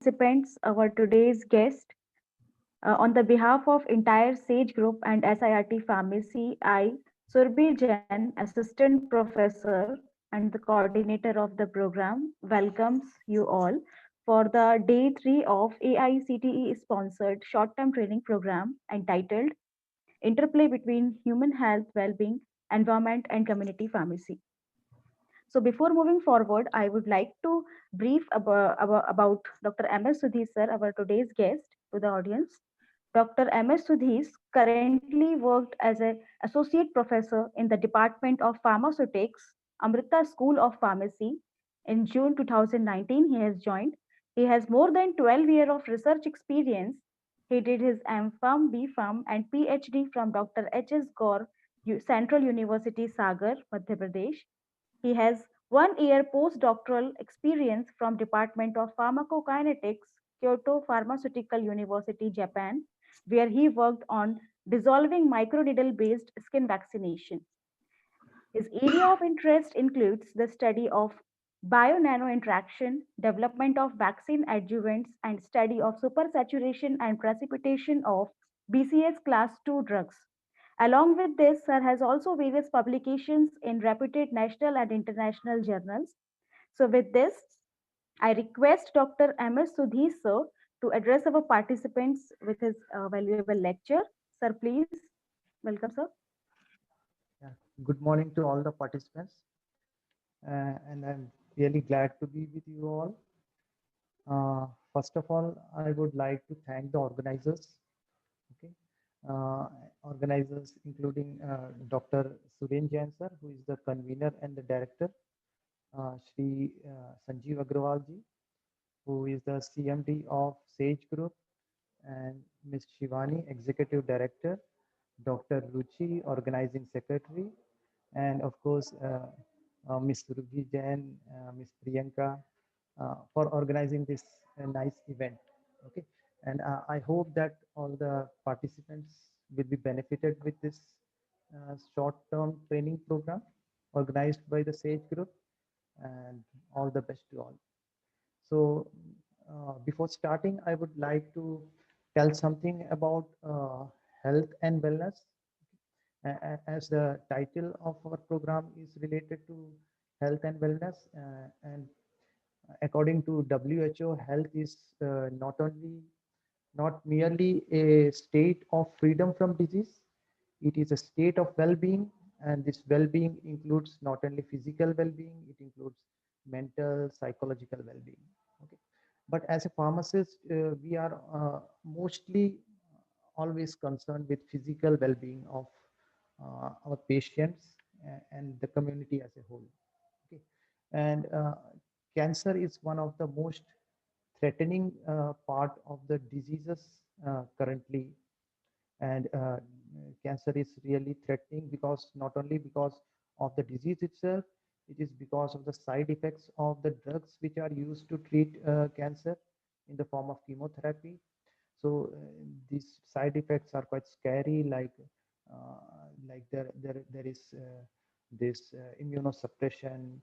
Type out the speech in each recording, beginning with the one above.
participants, our today's guest. On the behalf of entire SAGE Group and SIRT Pharmacy, I, Surbhi Jain, Assistant Professor and the coordinator of the program, welcomes you all for the day 3 of AICTE sponsored short-term training program entitled Interplay between Human Health, Well-being, Environment and Community Pharmacy. So before moving forward, I would like to brief about Dr. M.S. Sudheesh sir, our today's guest, to the audience. Dr. M.S. Sudheesh currently worked as an associate professor in the Department of Pharmaceutics, Amrita School of Pharmacy. In June 2019, he has joined. He has more than 12 years of research experience. He did his M.Pharm, B.Pharm, and PhD from Dr. H.S. Gaur, Central University, Sagar, Madhya Pradesh. He has 1 year postdoctoral experience from Department of Pharmacokinetics, Kyoto Pharmaceutical University, Japan, where he worked on dissolving microneedle-based skin vaccination. His area of interest includes the study of bio-nano interaction, development of vaccine adjuvants, and study of supersaturation and precipitation of BCS class 2 drugs. Along with this, Sir has also various publications in reputed national and international journals. So with this, I request Dr. M.S. Sudhi sir to address our participants with his valuable lecture. Sir, please, welcome, sir. Yeah. Good morning to all the participants, and I'm really glad to be with you all. First of all, I would like to thank the organizers. Okay, uh, Organizers including Dr. Suren Jain sir, who is the convener and the director, Shri Sanjeev Agrawal ji, who is the CMD of Sage Group, and Ms. Shivani, executive director, Dr. Ruchi, organizing secretary, and of course, Ms. Rugi Jain, Ms. Priyanka, for organizing this nice event. Okay, and I hope that all the participants will be benefited with this short-term training program organized by the SAGE group, and all the best to all. So, before starting, I would like to tell something about health and wellness. As the title of our program is related to health and wellness, and according to WHO, health is not merely a state of freedom from disease, it is a state of well-being, and this well-being includes not only physical well-being, it includes mental, psychological well-being. Okay, but as a pharmacist, we are mostly always concerned with physical well-being of our patients and the community as a whole. Okay, and cancer is one of the most threatening part of the diseases currently, and cancer is really threatening because not only because of the disease itself, it is because of the side effects of the drugs which are used to treat cancer in the form of chemotherapy. So these side effects are quite scary, there is this immunosuppression,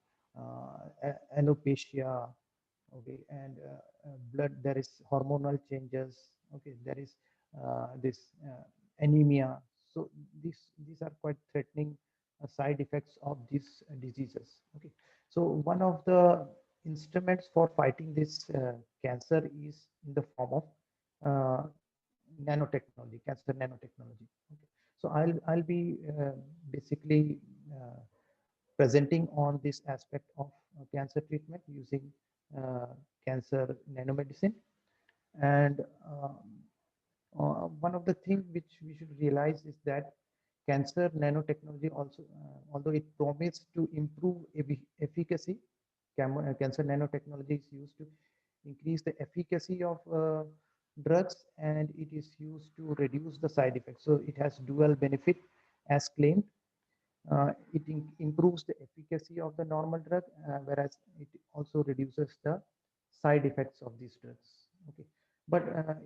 alopecia, okay, and blood, there is hormonal changes, okay, there is this anemia. So these are quite threatening side effects of these diseases. Okay, so one of the instruments for fighting this cancer is in the form of uh, nanotechnology, cancer nanotechnology. Okay, so I'll be basically uh, presenting on this aspect of cancer treatment using uh, cancer nanomedicine. And one of the things which we should realize is that cancer nanotechnology also, although it promised to improve efficacy, cancer nanotechnology is used to increase the efficacy of drugs, and it is used to reduce the side effects. So it has dual benefit as claimed. It improves the efficacy of the normal drug, whereas it also reduces the side effects of these drugs. Okay, but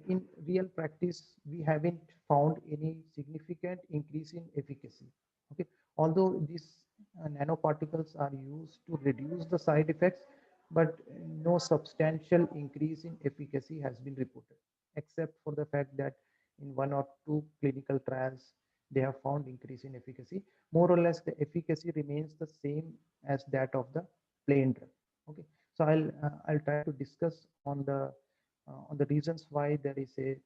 in real practice, we haven't found any significant increase in efficacy. Okay, although these nanoparticles are used to reduce the side effects, but no substantial increase in efficacy has been reported, except for the fact that in one or two clinical trials, they have found increase in efficacy. More or less, the efficacy remains the same as that of the plain drug. Okay, so I'll try to discuss on the reasons why there is a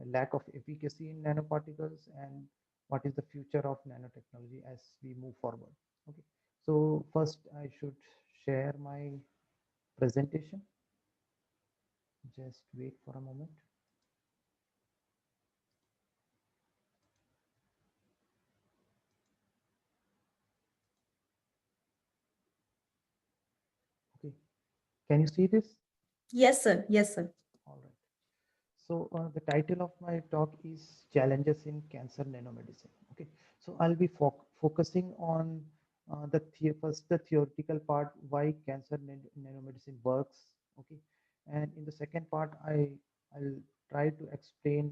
lack of efficacy in nanoparticles and what is the future of nanotechnology as we move forward. Okay, so first I should share my presentation. Just wait for a moment. Okay, can you see this? Yes, sir. Yes, sir. All right. So the title of my talk is Challenges in Cancer Nanomedicine. Okay, so I'll be focusing on first the theoretical part, why cancer nanomedicine works. Okay, and in the second part, I'll try to explain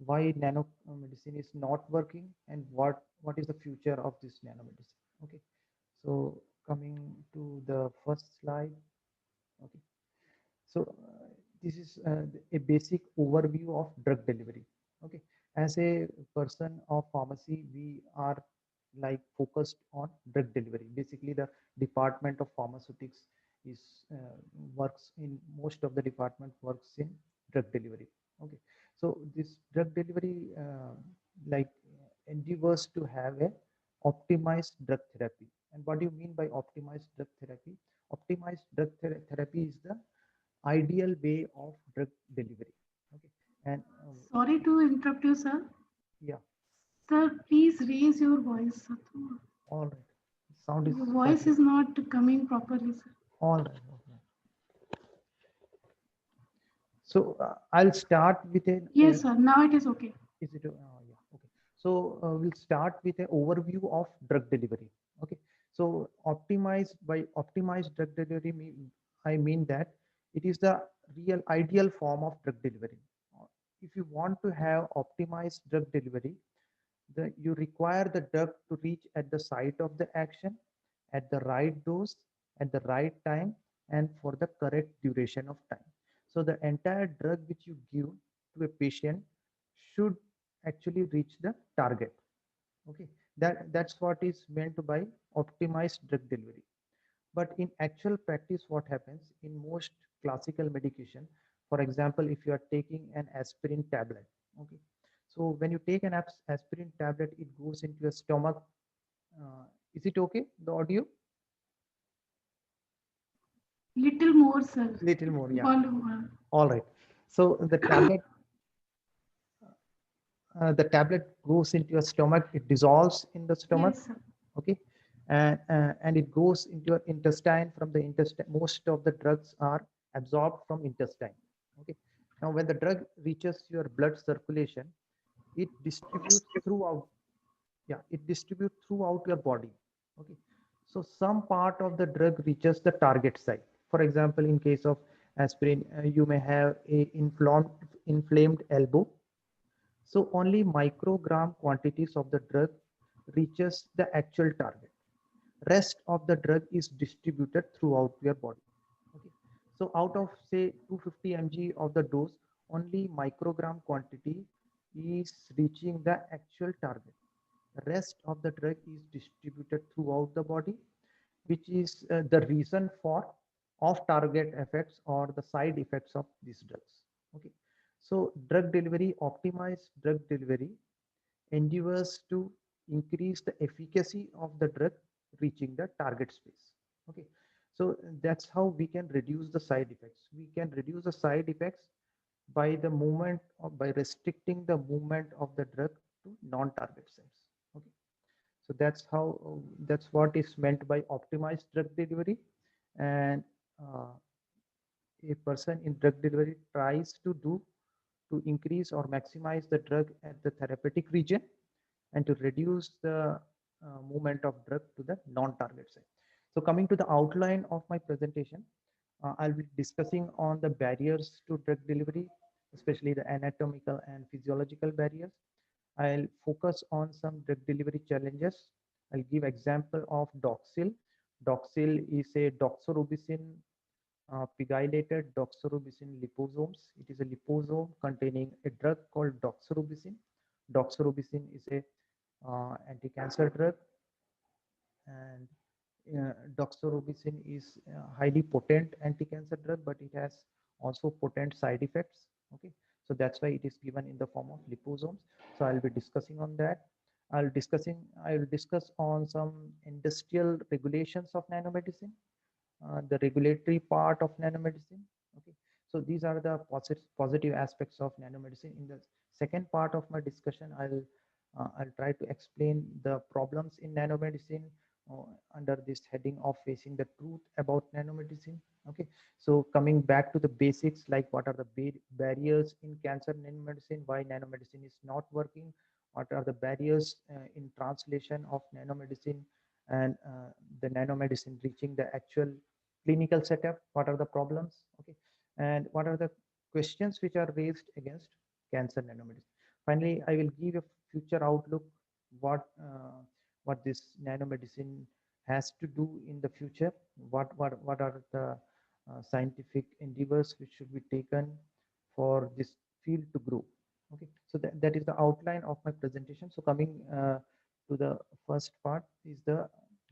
why nanomedicine is not working and what is the future of this nanomedicine. Okay, so coming to the first slide. Okay, so this is a basic overview of drug delivery. Okay, as a person of pharmacy, we are like focused on drug delivery. Basically, the department of pharmaceutics is works in most of the department works in drug delivery. Okay, so this drug delivery like endeavors to have a optimized drug therapy. And what do you mean by optimized drug therapy? Optimized drug therapy is the ideal way of drug delivery. Okay, and Sorry to interrupt you, sir. yeah, Sir, please raise your voice, sir. all right. Sound is Your quite voice low. is not coming properly, sir. All right. Okay. So I'll start with Yes, sir. Now it is okay. is it? Yeah. Okay. So we'll start with an overview of drug delivery. Okay. So optimized drug delivery, I mean that it is the real ideal form of drug delivery. If you want to have optimized drug delivery, you require the drug to reach at the site of the action at the right dose at the right time and for the correct duration of time. So the entire drug which you give to a patient should actually reach the target. Okay, that's what is meant by optimized drug delivery. But in actual practice, what happens in most classical medication, for example, if you are taking an aspirin tablet, okay, so when you take an aspirin tablet, it goes into your stomach. Is it okay, the audio? Little more, sir. Little more, yeah. Volume. All right. So the tablet goes into your stomach, it dissolves in the stomach. Yes, sir. Okay, and it goes into your intestine. From the intestine, most of the drugs are absorbed from intestine. Okay, now when the drug reaches your blood circulation, it distributes throughout. Yeah, it distributes throughout your body. Okay, so some part of the drug reaches the target site. For example, in case of aspirin, you may have a inflamed elbow, so only microgram quantities of the drug reaches the actual target. Rest of the drug is distributed throughout your body. Okay. So out of say 250 mg of the dose, only microgram quantity is reaching the actual target. The rest of the drug is distributed throughout the body, which is the reason for off-target effects or the side effects of these drugs. Okay. So drug delivery, optimized drug delivery endeavors to increase the efficacy of the drug reaching the target space. Okay, so that's how we can reduce the side effects. We can reduce the side effects by the movement or by restricting the movement of the drug to non-target sites. Okay, so that's what is meant by optimized drug delivery. And uh, a person in drug delivery tries to do to increase or maximize the drug at the therapeutic region and to reduce the movement of drug to the non-target site. So coming to the outline of my presentation, I'll be discussing on the barriers to drug delivery, especially the anatomical and physiological barriers. I'll focus on some drug delivery challenges. I'll give example of Doxil. Doxil is a doxorubicin pegylated doxorubicin liposomes. It is a liposome containing a drug called doxorubicin. Doxorubicin is a anti-cancer drug, and doxorubicin is a highly potent anti-cancer drug, but it has also potent side effects. Okay, so that's why it is given in the form of liposomes. So I'll be discussing on that. I'll discuss on some industrial regulations of nanomedicine, the regulatory part of nanomedicine. Okay, so these are the positive aspects of nanomedicine. In the second part of my discussion, I'll try to explain the problems in nanomedicine uh, under this heading of facing the truth about nanomedicine. Okay, so coming back to the basics, like what are the barriers in cancer nanomedicine, why nanomedicine is not working, what are the barriers in translation of nanomedicine, and the nanomedicine reaching the actual clinical setup, what are the problems, okay, and what are the questions which are raised against cancer nanomedicine. Finally, I will give a future outlook, what what this nanomedicine has to do in the future, what are the scientific endeavors which should be taken for this field to grow. Okay, so that is the outline of my presentation. So coming to the first part is the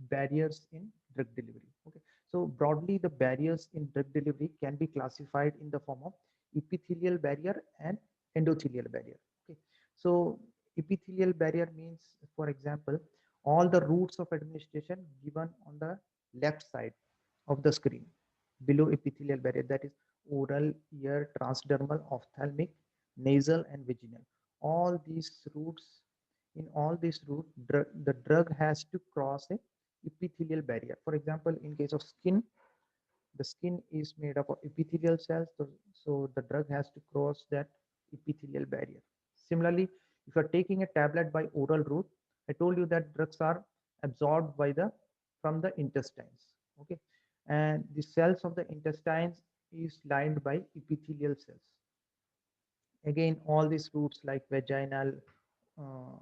barriers in drug delivery. Okay, so broadly the barriers in drug delivery can be classified in the form of epithelial barrier and endothelial barrier. Okay, so epithelial barrier means, for example, all the routes of administration given on the left side of the screen below epithelial barrier, that is oral, ear, transdermal, ophthalmic, nasal, and vaginal. All these routes, in all these routes, the drug has to cross a epithelial barrier. For example, in case of skin, the skin is made up of epithelial cells, so the drug has to cross that epithelial barrier. Similarly, if you are taking a tablet by oral route, I told you that drugs are absorbed by the from the intestines. Okay, and the cells of the intestines is lined by epithelial cells. Again, all these routes like vaginal, uh,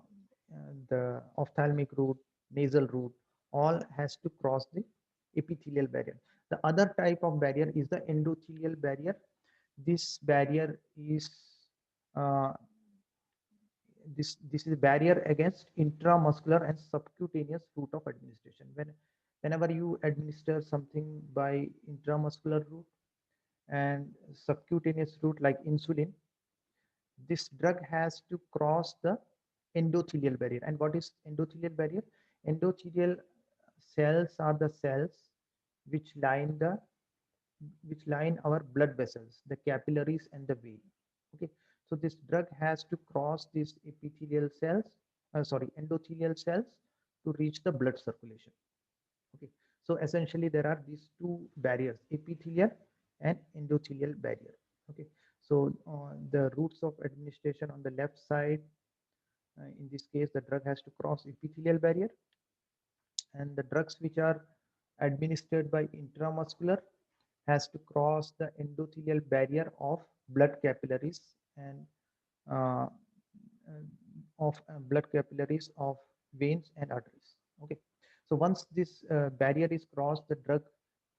the ophthalmic route, nasal route, all has to cross the epithelial barrier. The other type of barrier is the endothelial barrier. This barrier is uh, this is a barrier against intramuscular and subcutaneous route of administration. Whenever you administer something by intramuscular route and subcutaneous route like insulin, this drug has to cross the endothelial barrier. And what is endothelial barrier? Endothelial cells are the cells which line the which line our blood vessels, the capillaries and the vein. Okay, so this drug has to cross these epithelial cells, endothelial cells, to reach the blood circulation. Okay, so essentially there are these two barriers, epithelial and endothelial barrier. Okay, so the routes of administration on the left side, in this case the drug has to cross epithelial barrier, and the drugs which are administered by intramuscular has to cross the endothelial barrier of blood capillaries and uh, blood capillaries of veins and arteries. Okay, so once this barrier is crossed, the drug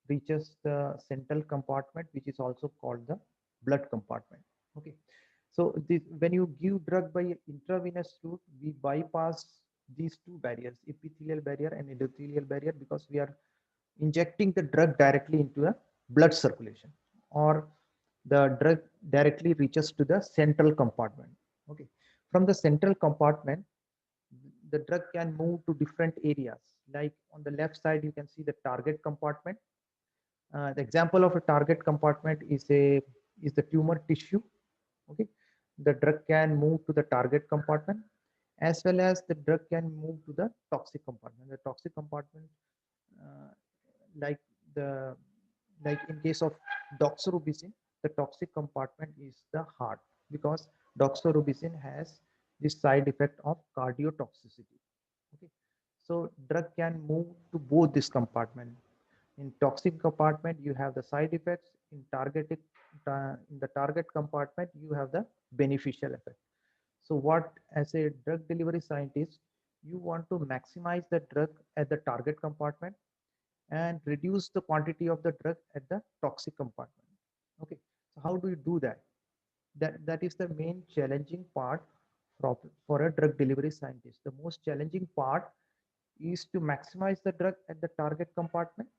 reaches the central compartment, which is also called the blood compartment. Okay, so when you give drug by intravenous route, we bypass these two barriers, epithelial barrier and endothelial barrier, because we are injecting the drug directly into a blood circulation, or the drug directly reaches to the central compartment. Okay, from the central compartment, the drug can move to different areas. Like on the left side, you can see the target compartment. The example of a target compartment is the tumor tissue. Okay, the drug can move to the target compartment, as well as the drug can move to the toxic compartment. The toxic compartment, uh, like the like in case of doxorubicin, the toxic compartment is the heart, because doxorubicin has this side effect of cardiotoxicity. Okay, so drug can move to both this compartment. In toxic compartment, you have the side effects. In the target compartment, you have the beneficial effect. So what, as a drug delivery scientist, you want to maximize the drug at the target compartment and reduce the quantity of the drug at the toxic compartment. Okay, so how do you do that? That is the main challenging part for a drug delivery scientist. The most challenging part is to maximize the drug at the target compartment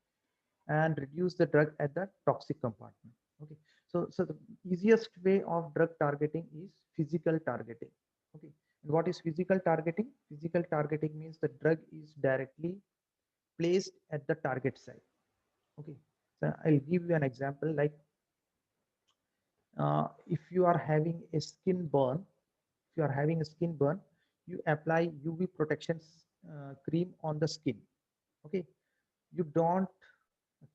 and reduce the drug at the toxic compartment. Okay, so the easiest way of drug targeting is physical targeting. Okay, and what is physical targeting? Physical targeting means the drug is directly placed at the target site. Okay, so I'll give you an example. Like if you are having a skin burn, if you are having a skin burn, you apply UV protection cream on the skin. Okay, you don't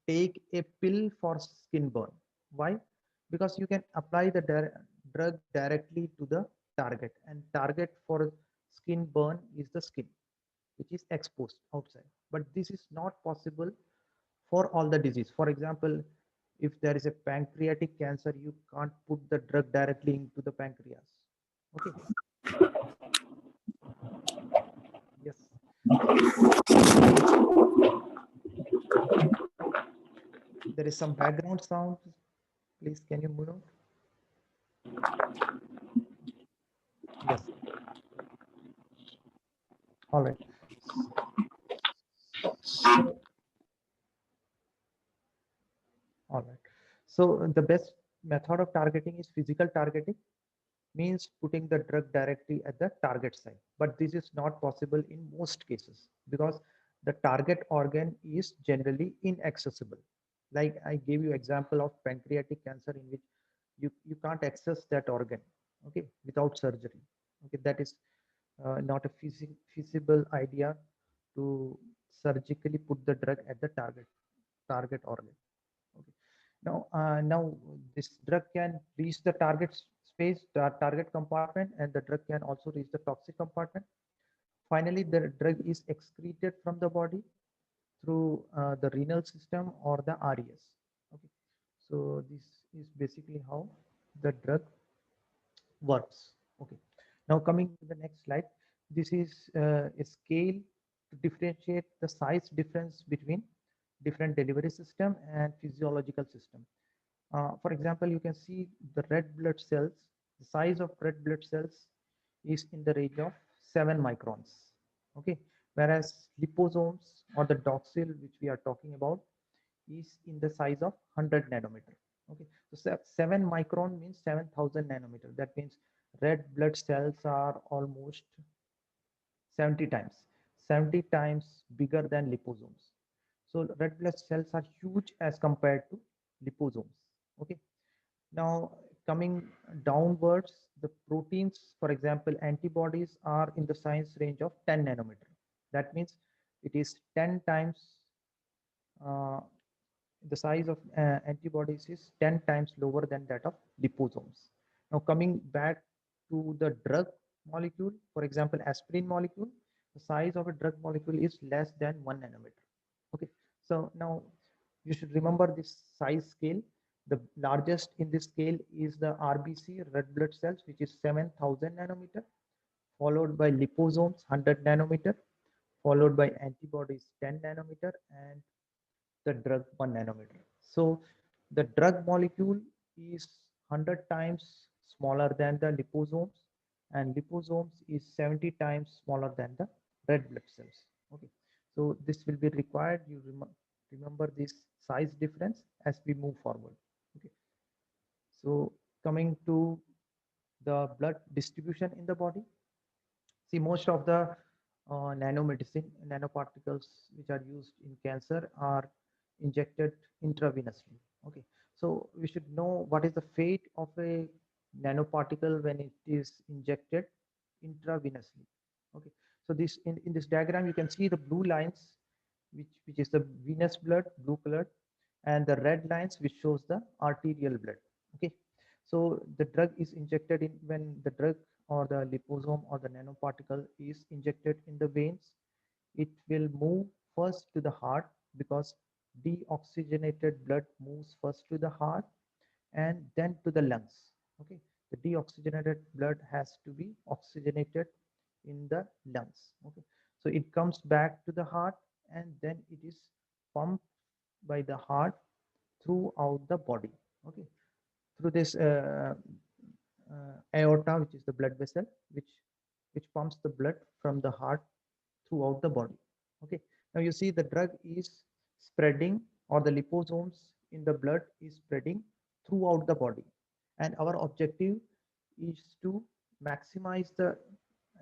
take a pill for skin burn. Why? Because you can apply the drug directly to the target, and target for skin burn is the skin, which is exposed outside. But this is not possible for all the disease. For example, if there is a pancreatic cancer, you can't put the drug directly into the pancreas. Okay. Yes. There is some background sound. Please, can you move on? Yes. All right. All right. So the best method of targeting is physical targeting, means putting the drug directly at the target site. But this is not possible in most cases because the target organ is generally inaccessible. Like I gave you example of pancreatic cancer in which you can't access that organ, okay, without surgery. Okay, that is not a feasible idea to surgically put the drug at the target organ. Okay. Now this drug can reach the target space, target compartment, and the drug can also reach the toxic compartment. Finally, the drug is excreted from the body through the renal system or the RES. Okay, so this is basically how the drug works. Okay, now coming to the next slide. This is a scale to differentiate the size difference between different delivery system and physiological system. For example, you can see the red blood cells. The size of red blood cells is in the range of 7 microns. Okay, whereas liposomes or the doxil, which we are talking about, is in the size of 100 nanometer. Okay, so 7 micron means 7,000 nanometer. That means red blood cells are almost 70 times, 70 times bigger than liposomes. So red blood cells are huge as compared to liposomes. Okay. Now coming downwards, the proteins, for example, antibodies are in the size range of 10 nanometer. That means it is 10 times uh, the size of antibodies is 10 times lower than that of liposomes. Now coming back to the drug molecule, for example, aspirin molecule, the size of a drug molecule is less than 1 nanometer. Okay, so now you should remember this size scale. The largest in this scale is the RBC, red blood cells, which is 7,000 nanometer, followed by liposomes, 100 nanometer, followed by antibodies, 10 nanometer, and the drug 1 nanometer. So the drug molecule is 100 times smaller than the liposomes, and liposomes is 70 times smaller than the red blood cells. Okay, so this will be required. You remember this size difference as we move forward. Okay, so coming to the blood distribution in the body. See, most of the nanomedicine, nanoparticles which are used in cancer are injected intravenously. Okay, so we should know what is the fate of a nanoparticle when it is injected intravenously. Okay, so this in this diagram you can see the blue lines, which is the venous blood, blue color, and the red lines which shows the arterial blood. Okay, so the drug is injected in when the drug or the liposome or the nanoparticle is injected in the veins, it will move first to the heart because deoxygenated blood moves first to the heart and then to the lungs. Okay, the deoxygenated blood has to be oxygenated in the lungs. Okay, so it comes back to the heart and then it is pumped by the heart throughout the body. Okay, through this aorta, which is the blood vessel, which pumps the blood from the heart throughout the body. Okay, now you see the drug is spreading, or the liposomes in the blood is spreading throughout the body, and our objective is to maximize the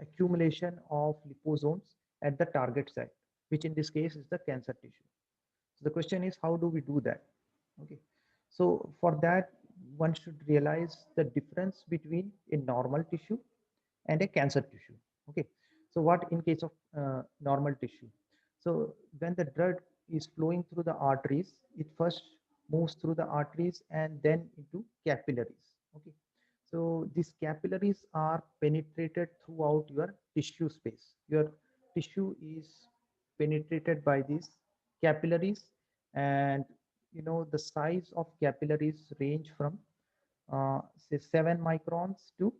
accumulation of liposomes at the target site, which in this case is the cancer tissue. So the question is, how do we do that? Okay, so for that, one should realize the difference between a normal tissue and a cancer tissue. Okay, so what in case of normal tissue? So when the drug is flowing through the arteries, it first moves through the arteries and then into capillaries. Okay, so these capillaries are penetrated throughout your tissue space. Your tissue is penetrated by these capillaries, and the size of capillaries range from say 7 microns to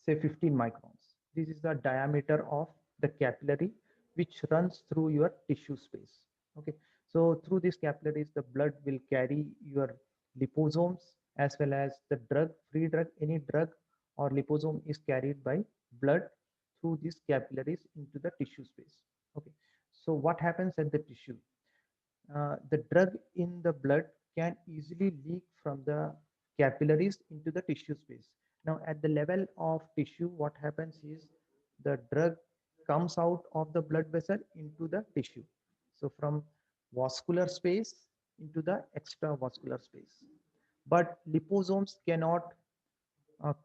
say 15 microns. This is the diameter of the capillary which runs through your tissue space. Okay, so through these capillaries, the blood will carry your liposomes as well as the drug, free drug, any drug or liposome is carried by blood through these capillaries into the tissue space. Okay, so what happens at the tissue? The drug in the blood can easily leak from the capillaries into the tissue space. Now, at the level of tissue, what happens is the drug comes out of the blood vessel into the tissue. So, from vascular space into the extravascular space. But liposomes cannot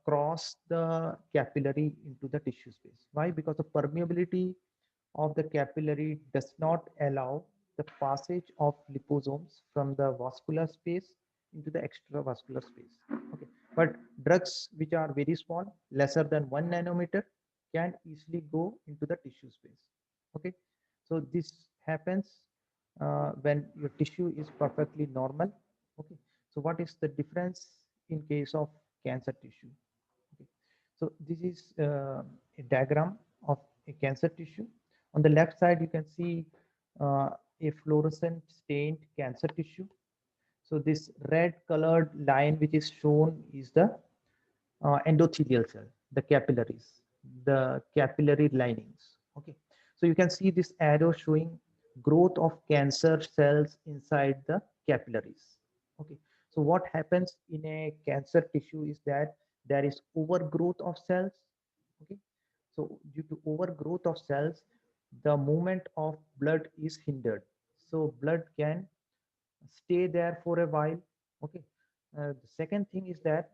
cross the capillary into the tissue space. Why? Because the permeability of the capillary does not allow the passage of liposomes from the vascular space into the extravascular space. Okay, but drugs which are very small, lesser than 1 nanometer, can easily go into the tissue space. Okay, so this happens when your tissue is perfectly normal. Okay, so what is the difference in case of cancer tissue? Okay. So this is a diagram of a cancer tissue. On the left side, you can see a fluorescent stained cancer tissue. So this red colored line which is shown is the endothelial cell, the capillaries, the capillary linings. Okay, so you can see this arrow showing growth of cancer cells inside the capillaries. Okay, so what happens in a cancer tissue is that there is overgrowth of cells. Okay, so due to overgrowth of cells, the movement of blood is hindered. So blood can stay there for a while. Okay, the second thing is that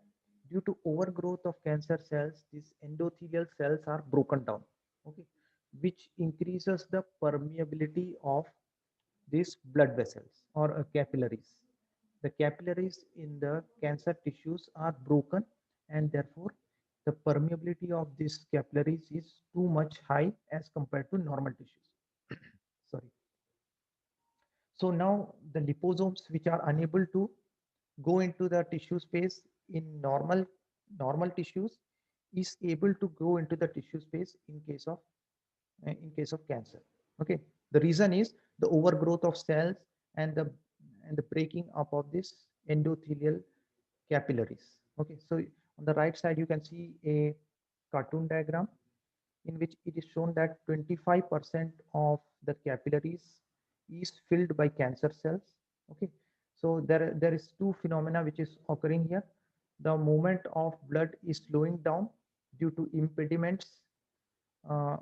due to overgrowth of cancer cells, these endothelial cells are broken down. Okay, which increases the permeability of these blood vessels or capillaries. The capillaries in the cancer tissues are broken, and therefore the permeability of these capillaries is too much high as compared to normal tissues. Sorry. So now the liposomes which are unable to go into the tissue space in normal tissues is able to go into the tissue space in case of cancer. Okay, the reason is the overgrowth of cells and the breaking up of this endothelial capillaries. Okay, so on the right side you can see a cartoon diagram in which it is shown that 25% of the capillaries is filled by cancer cells. Okay, so there is two phenomena which is occurring here. The movement of blood is slowing down due to impediments uh,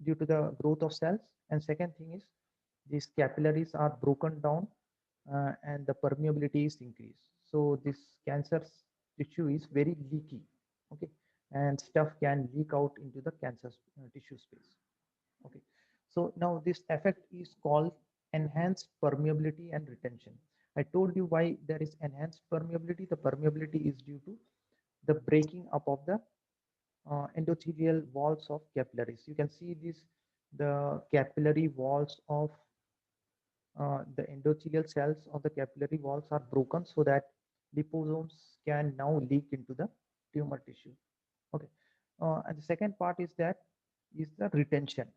due to the growth of cells, and second thing is these capillaries are broken down and the permeability is increased. So this cancer tissue is very leaky. Okay, and stuff can leak out into the cancer tissue space. Okay, so now this effect is called enhanced permeability and retention. I told you why there is enhanced permeability. The permeability is due to the breaking up of the endothelial walls of capillaries. You can see this, the capillary walls of the endothelial cells of the capillary walls are broken so that liposomes can now leak into the tumor tissue. Okay, and the second part is that is the retention.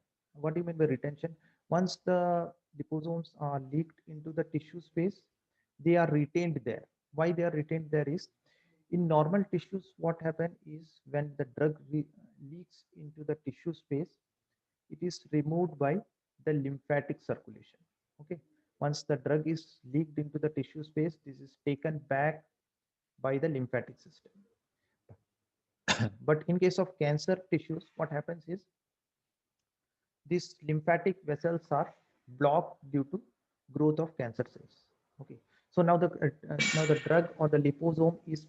what do you mean by retention? Once the liposomes are leaked into the tissue space, they are retained there. Why they are retained there is, in normal tissues, what happens is when the drug leaks into the tissue space, it is removed by the lymphatic circulation. Okay. Once the drug is leaked into the tissue space, this is taken back by the lymphatic system. But in case of cancer tissues, what happens is these lymphatic vessels are blocked due to growth of cancer cells. Okay. So now the drug or the liposome is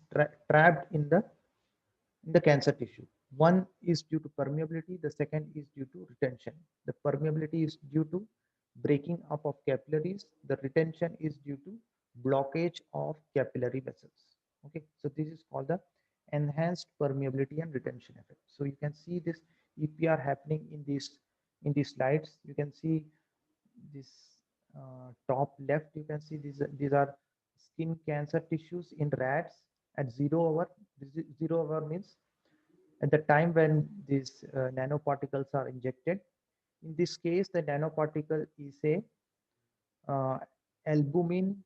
trapped in the cancer tissue. One is due to permeability, the second is due to retention. The permeability is due to breaking up of capillaries, the retention is due to blockage of capillary vessels. Okay, so this is called the enhanced permeability and retention effect. So you can see this EPR happening in these slides. You can see this top left, you can see these are skin cancer tissues in rats at 0 hour. 0 hour means at the time when these nanoparticles are injected. In this case, the nanoparticle is a albumin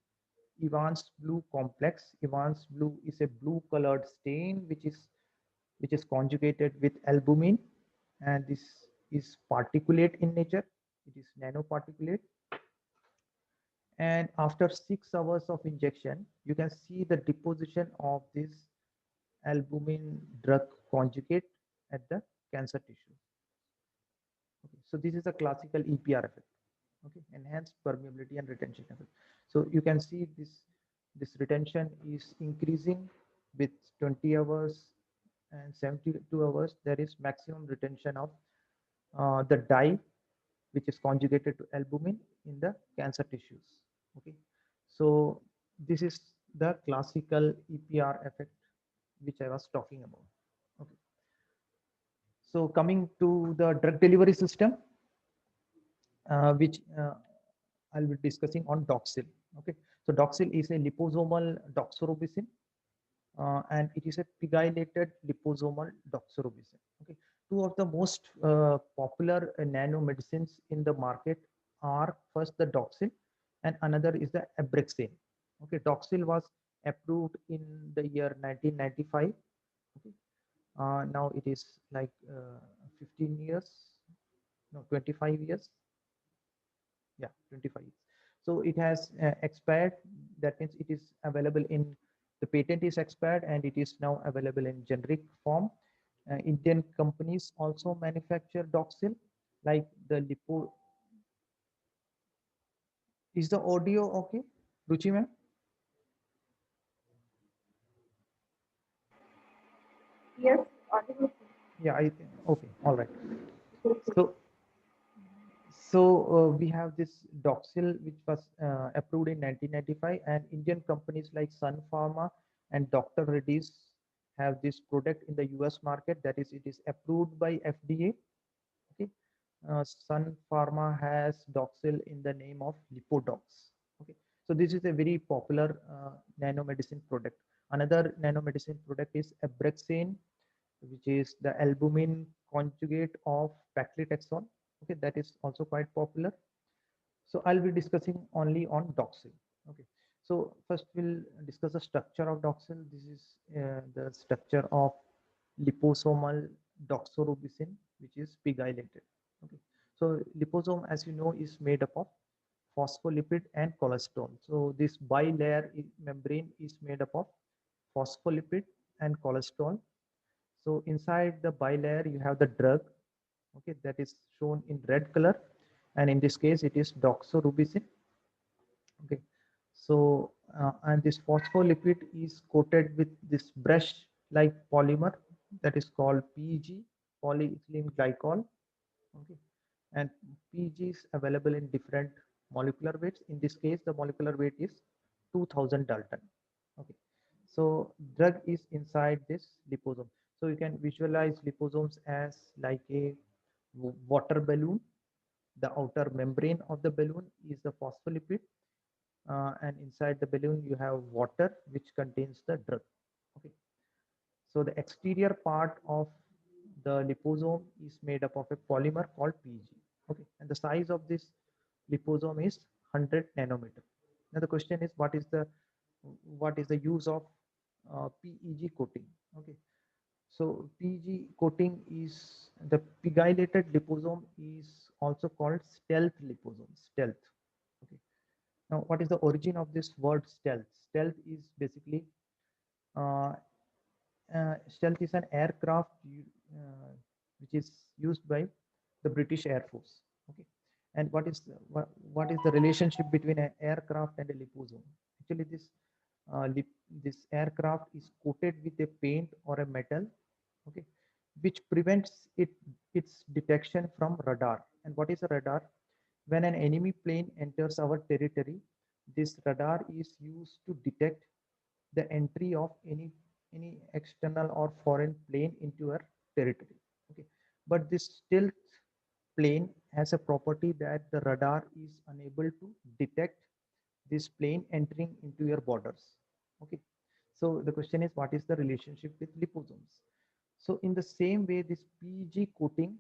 Evans blue complex. Evans blue is a blue colored stain which is conjugated with albumin, and this is particulate in nature. It is nanoparticulate. And after 6 hours of injection, you can see the deposition of this albumin drug conjugate at the cancer tissue. Okay, so this is a classical EPR effect. Okay, enhanced permeability and retention effect. So you can see this retention is increasing with 20 hours and 72 hours. There is maximum retention of the dye which is conjugated to albumin in the cancer tissues. Okay, so this is the classical EPR effect which I was talking about. Okay, so coming to the drug delivery system, which I'll be discussing on doxil. Okay, so doxil is a liposomal doxorubicin, and it is a pegylated liposomal doxorubicin. Okay, two of the most popular nanomedicines in the market are first the doxil, and another is the abraxane. Okay, doxil was approved in the year 1995. Okay, now it is like 15 years, no, 25 years. Yeah, 25 years. So it has expired. That means it is available in, the patent is expired and it is now available in generic form. Indian companies also manufacture doxil, like the lipo. Is the audio okay, Ruchi ma'am? Yes, audible. Yeah, I think okay, all right. So we have this doxil which was approved in 1995, and Indian companies like Sun Pharma and Dr. Reddy's have this product in the US market. That is, it is approved by FDA. Okay, Sun Pharma has doxil in the name of Lipodox. Okay, so this is a very popular nanomedicine product. Another nanomedicine product is Abraxane, which is the albumin conjugate of paclitaxel. Okay, that is also quite popular. So I'll be discussing only on doxil. Okay, so first we'll discuss the structure of doxil. This is the structure of liposomal doxorubicin, which is pegylated. Okay, so liposome, as you know, is made up of phospholipid and cholesterol. So this bilayer membrane is made up of phospholipid and cholesterol. So inside the bilayer, you have the drug, okay, that is shown in red color, and in this case, it is doxorubicin. Okay, so and this phospholipid is coated with this brush-like polymer that is called PEG, polyethylene glycol. Okay, and PEG is available in different molecular weights. In this case, the molecular weight is 2000 Dalton. Okay, so drug is inside this liposome. So you can visualize liposomes as like a water balloon. The outer membrane of the balloon is the phospholipid, and inside the balloon you have water which contains the drug. Okay, so the exterior part of the liposome is made up of a polymer called PEG. Okay, and the size of this liposome is 100 nanometer. Now the question is, what is the use of PEG coating? Okay, so PEG coating is the pegylated liposome is also called stealth liposome. Stealth. Okay. Now, what is the origin of this word stealth? Stealth is basically uh, stealth is an aircraft which is used by the British Air Force. Okay, and what is the relationship between an aircraft and a liposome? Actually, uh, lip, this aircraft is coated with a paint or a metal, okay, which prevents its detection from radar. And what is a radar? When an enemy plane enters our territory, this radar is used to detect the entry of any external or foreign plane into our territory. Okay, but this stealth plane has a property that the radar is unable to detect this plane entering into your borders. Okay, so the question is, what is the relationship with liposomes? So in the same way, this PG coating,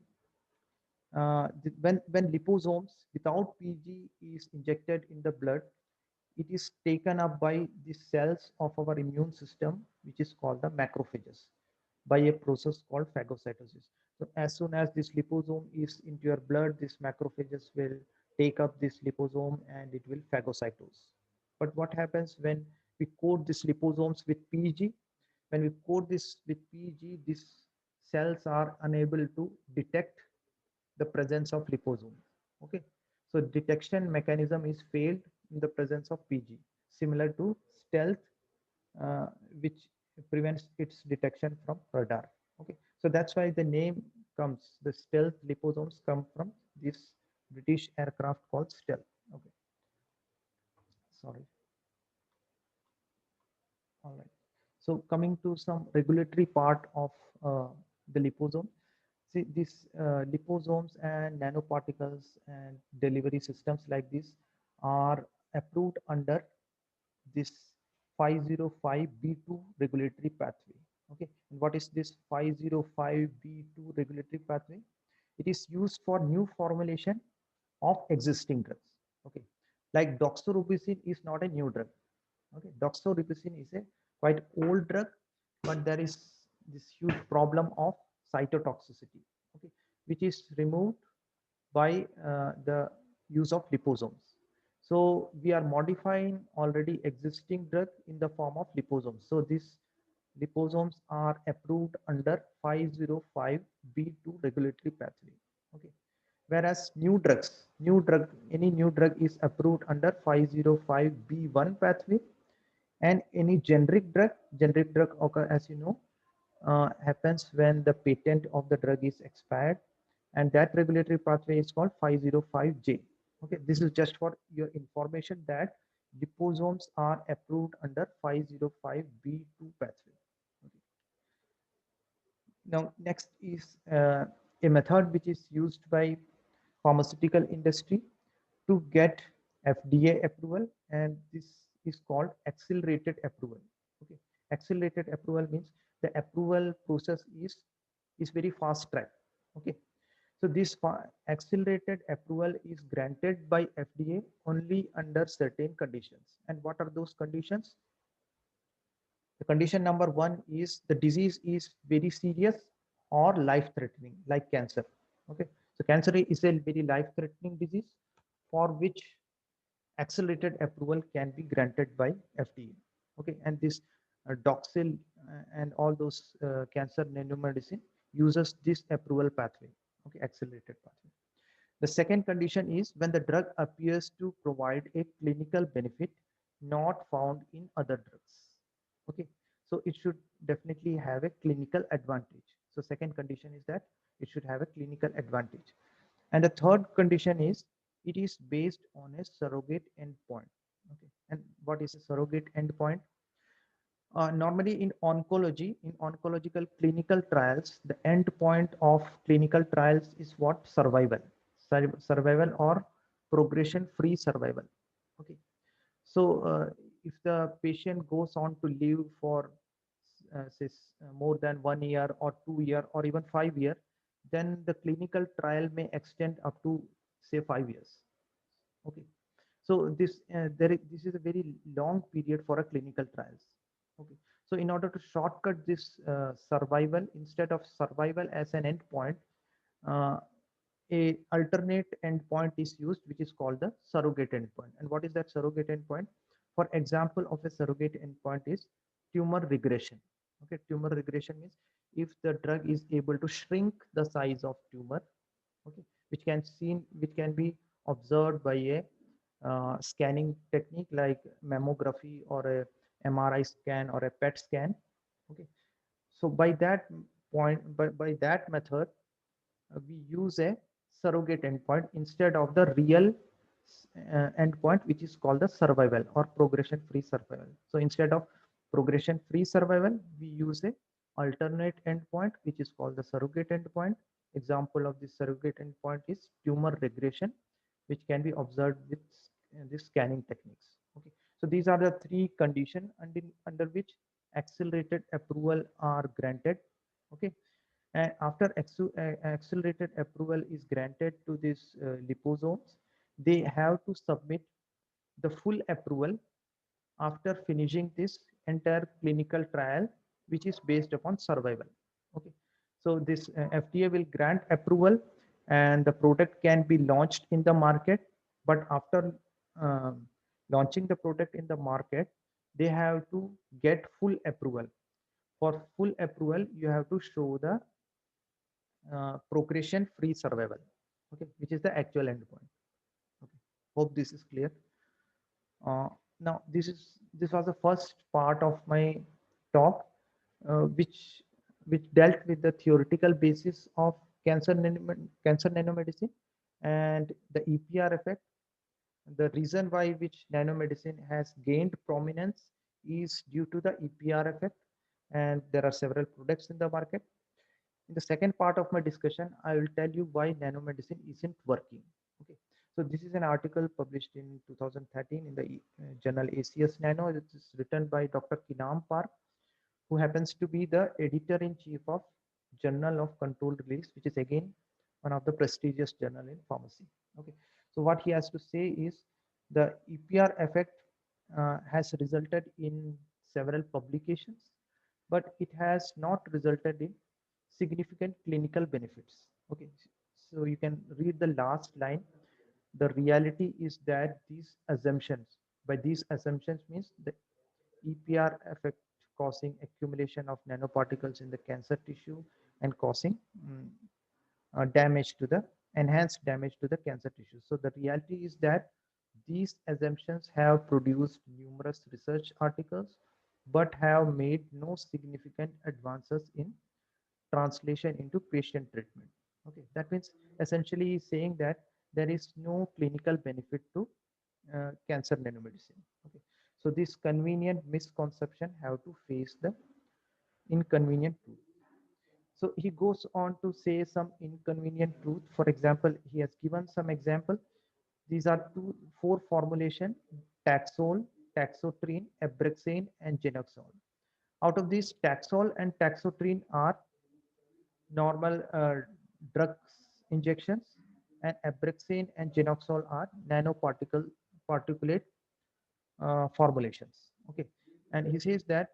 when liposomes without PG is injected in the blood, it is taken up by the cells of our immune system, which is called the macrophages, by a process called phagocytosis. So as soon as this liposome is into your blood, these macrophages will take up this liposome and it will phagocytose. But what happens when we coat these liposomes with PEG? When we coat this with PEG, these cells are unable to detect the presence of liposome. Okay, so detection mechanism is failed in the presence of PG, similar to stealth, uh, which prevents its detection from radar. Okay, so that's why the name comes. The stealth liposomes come from this British aircraft called stealth. Okay, sorry. All right. So coming to some regulatory part of uh, the liposome. See, these liposomes and nanoparticles and delivery systems like this are approved under this 505B2 regulatory pathway. Okay, and what is this 505B2 regulatory pathway? It is used for new formulation of existing drugs. Okay, like doxorubicin is not a new drug. Okay, doxorubicin is a quite old drug, but there is this huge problem of cytotoxicity. Okay, which is removed by the use of liposomes. So we are modifying already existing drug in the form of liposomes. So these liposomes are approved under 505B2 regulatory pathway. Okay. Whereas any new drug is approved under 505B1 pathway, and any generic drug occur, as you know, happens when the patent of the drug is expired, and that regulatory pathway is called 505J. Okay, this is just for your information that liposomes are approved under 505B2 pathway. Okay. Now, next is a method which is used by pharmaceutical industry to get FDA approval, and this is called accelerated approval. Okay, accelerated approval means the approval process is very fast track. Okay, so this accelerated approval is granted by FDA only under certain conditions. And what are those conditions? The condition number one is the disease is very serious or life threatening, like cancer. Okay, so cancer is a very life threatening disease for which accelerated approval can be granted by FDA. Okay, and this Doxil and all those cancer nanomedicine uses this approval pathway. Okay, accelerated pathway. The second condition is when the drug appears to provide a clinical benefit not found in other drugs. Okay, so it should definitely have a clinical advantage. So second condition is that it should have a clinical advantage. And the third condition is it is based on a surrogate endpoint. Okay, and what is a surrogate endpoint? Normally in oncological clinical trials, the end point of clinical trials is what? Survival. Survival or progression-free survival. Okay. So if the patient goes on to live for say more than 1 year or 2 year or even 5 year, then the clinical trial may extend up to say 5 years. Okay, so this is a very long period for a clinical trials. Okay, so in order to shortcut this survival, instead of survival as an endpoint, uh, a alternate endpoint is used, which is called the surrogate endpoint. And what is that surrogate endpoint? For example of a surrogate endpoint is tumor regression. Okay, tumor regression means if the drug is able to shrink the size of tumor, okay, which can be observed by a scanning technique like mammography or a MRI scan or a PET scan. Okay, so by that by that method, we use a surrogate endpoint instead of the real endpoint, which is called the survival or progression free survival. So instead of progression free survival, we use a alternate endpoint, which is called the surrogate endpoint. Example of this surrogate endpoint is tumor regression, which can be observed with this scanning techniques. Okay, so these are the three conditions under which accelerated approval are granted. Okay, and after accelerated approval is granted to these liposomes, they have to submit the full approval after finishing this entire clinical trial, which is based upon survival. Okay, so this FDA will grant approval, and the product can be launched in the market. But after launching the product in the market, they have to get full approval. For full approval, you have to show the progression free survival, okay, which is the actual endpoint. Okay, hope this is clear. uh, Now this was the first part of my talk, which dealt with the theoretical basis of cancer nanomedicine and the EPR effect. The reason why which nanomedicine has gained prominence is due to the EPR effect, and there are several products in the market. In the second part of my discussion, I will tell you why nanomedicine isn't working. Okay, so this is an article published in 2013 in the journal ACS Nano. It is written by Dr. Kinam Park, who happens to be the editor-in-chief of Journal of Controlled Release, which is again one of the prestigious journal in pharmacy. Okay, so what he has to say is the EPR effect has resulted in several publications, but it has not resulted in significant clinical benefits. Okay, so you can read the last line. The reality is that these assumptions, by these assumptions means the EPR effect causing accumulation of nanoparticles in the cancer tissue and causing damage to the enhanced damage to the cancer tissue. So the reality is that these assumptions have produced numerous research articles, but have made no significant advances in translation into patient treatment. Okay, that means essentially saying that there is no clinical benefit to cancer nanomedicine. Okay, so this convenient misconception have to face the inconvenient truth. So he goes on to say some inconvenient truth. For example, he has given some example. These are four formulation: Taxol, Taxotrine, Abraxane, and Genoxol. Out of these, Taxol and Taxotrine are normal drugs injections, and Abraxane and Genoxol are particulate formulations. Okay, and he says that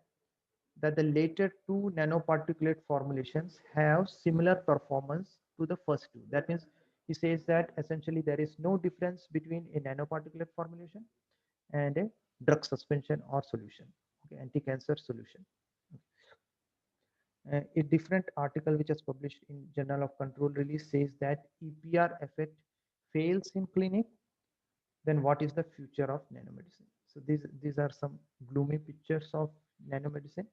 the later two nanoparticulate formulations have similar performance to the first two. That means he says that essentially there is no difference between a nanoparticulate formulation and a drug suspension or solution, okay, anti-cancer solution. A different article which is published in Journal of Control Release says that EPR effect fails in clinic, then what is the future of nanomedicine? So these are some gloomy pictures of nanomedicine.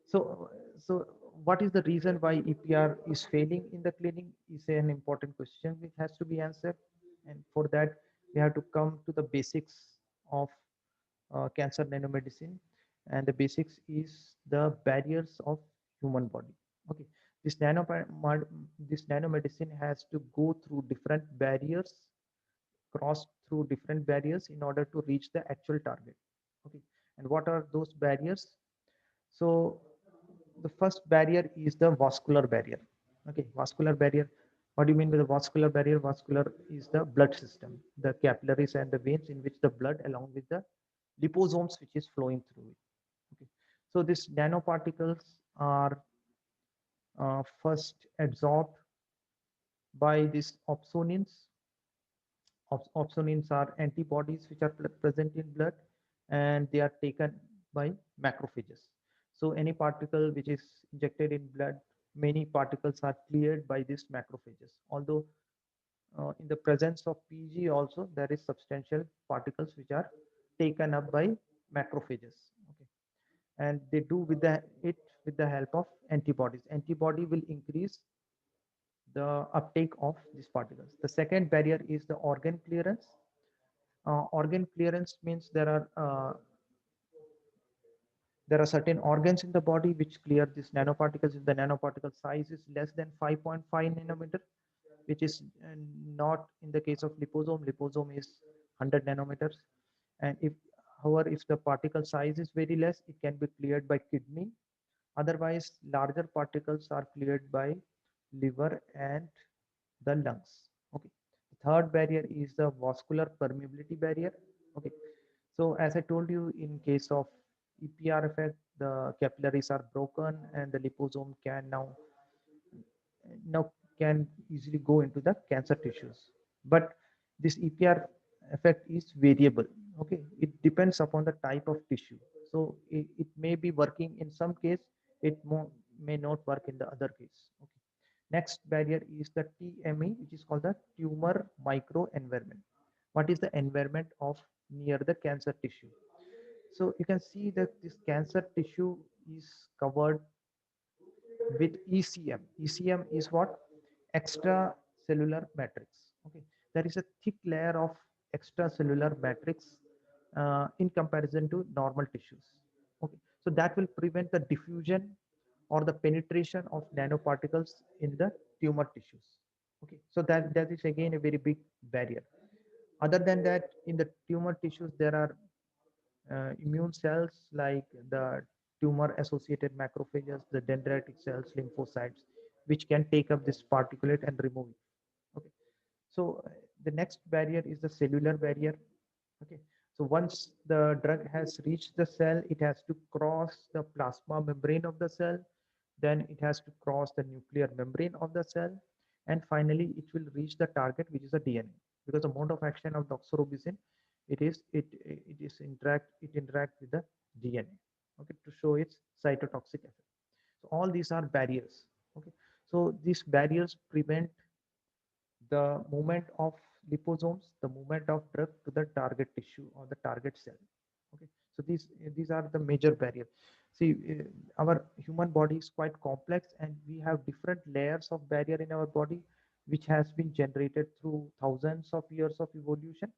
So, so what is the reason why EPR is failing in the clinic is an important question which has to be answered. And for that, we have to come to the basics of cancer nanomedicine. And the basics is the barriers of human body. Okay, this this nanomedicine has to go through different barriers, cross through different barriers in order to reach the actual target. Okay, and what are those barriers? So the first barrier is the vascular barrier. Okay, vascular barrier. What do you mean by the vascular barrier? Vascular is the blood system, the capillaries and the veins in which the blood along with the liposomes which is flowing through it. Okay. So these nanoparticles are first absorbed by these opsonins. Opsonins are antibodies which are present in blood, and they are taken by macrophages. So any particle which is injected in blood, many particles are cleared by these macrophages. Although in the presence of PG also there is substantial particles which are taken up by macrophages. Okay, and they do with the help of antibodies. Antibody will increase the uptake of these particles. The second barrier is the organ clearance. Organ clearance means there are certain organs in the body which clear these nanoparticles if the nanoparticle size is less than 5.5 nanometer, which is not in the case of liposome. Liposome is 100 nanometers. And if, however, if the particle size is very less, it can be cleared by kidney. Otherwise, larger particles are cleared by liver and the lungs. Okay. The third barrier is the vascular permeability barrier. Okay. So as I told you, in case of EPR effect, the capillaries are broken and the liposome now can easily go into the cancer tissues. But this EPR effect is variable. Okay, it depends upon the type of tissue. So it may be working in some case, may not work in the other case. Okay. Next barrier is the TME, which is called the tumor microenvironment. What is the environment of near the cancer tissue? So you can see that this cancer tissue is covered with ECM. ECM is what? Extracellular matrix. Okay, there is a thick layer of extracellular matrix in comparison to normal tissues. Okay, so that will prevent the diffusion or the penetration of nanoparticles in the tumor tissues. Okay, so that is again a very big barrier. Other than that, in the tumor tissues, there are immune cells like the tumor associated macrophages, the dendritic cells, lymphocytes, which can take up this particulate and remove it. Okay. So the next barrier is the cellular barrier. Okay. So once the drug has reached the cell, it has to cross the plasma membrane of the cell, then it has to cross the nuclear membrane of the cell, and finally it will reach the target, which is the DNA. Because the mode of action of doxorubicin, it interact with the DNA, okay, to show its cytotoxic effect. So all these are barriers. Okay, so these barriers prevent the movement of liposomes, the movement of drug to the target tissue or the target cell. Okay, so these are the major barriers. See, our human body is quite complex, and we have different layers of barrier in our body, which has been generated through thousands of years of evolution,